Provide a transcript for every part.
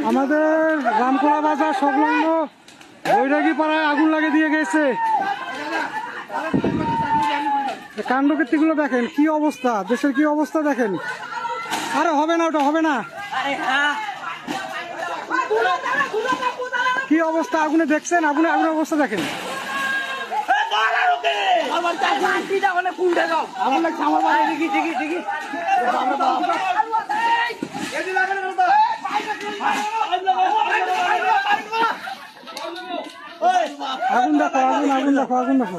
আমাদের রামকোলা বাজার সংলগ্ন বৈরাগী পাড়ায় আগুন লাগিয়ে দিয়ে গেছে। কাণ্ডকীর্তিগুলো দেখেন, কি অবস্থা, দেশের কি অবস্থা দেখেন। আরে হবে না, ওটা হবে না। কি অবস্থা আগুনে, দেখছেন আগুনের অবস্থা দেখেন। আগুন দেখো, আগুন দেখো, আগুন দেখো।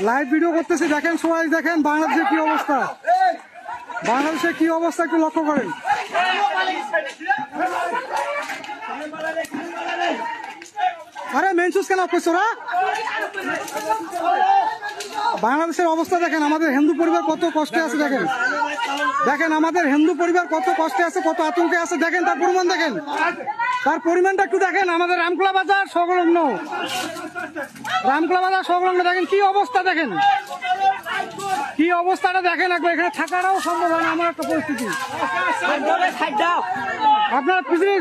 লাইভ ভিডিও করতেছি, দেখেন সবাই, দেখেন বাংলাদেশের কি অবস্থা, বাংলাদেশের কি অবস্থা একটু লক্ষ্য করেন। আরে মেনসুস কেন করছো ওরা? বাংলাদেশের অবস্থা দেখেন, আমাদের হিন্দু পরিবার কত কষ্টে আছে দেখেন, দেখেন আমাদের হিন্দু পরিবার কত কষ্টে আছে, কত আতঙ্কে আছে দেখেন, তার পরিমাণ দেখেন, তার পরিমাণটা একটু দেখেন। আমাদের রামকোলা বাজার সংলগ্ন, রামকোলা বাজার সংলগ্ন দেখেন কি অবস্থা, দেখেন কি অবস্থাটা দেখেন একবার। এখানে থাকাটাও সম্ভব হয় না, আমার একটা পরিস্থিতি। আপনারা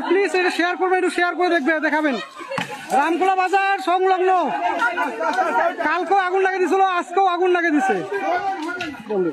প্লিজ এটা শেয়ার করবেন, একটু শেয়ার করে দেখবে, দেখাবেন। রামকোলা বাজার সংলগ্ন কালকেও আগুন লাগিয়ে দিছিল, আজকেও আগুন লাগিয়ে দিচ্ছে। বন্ধু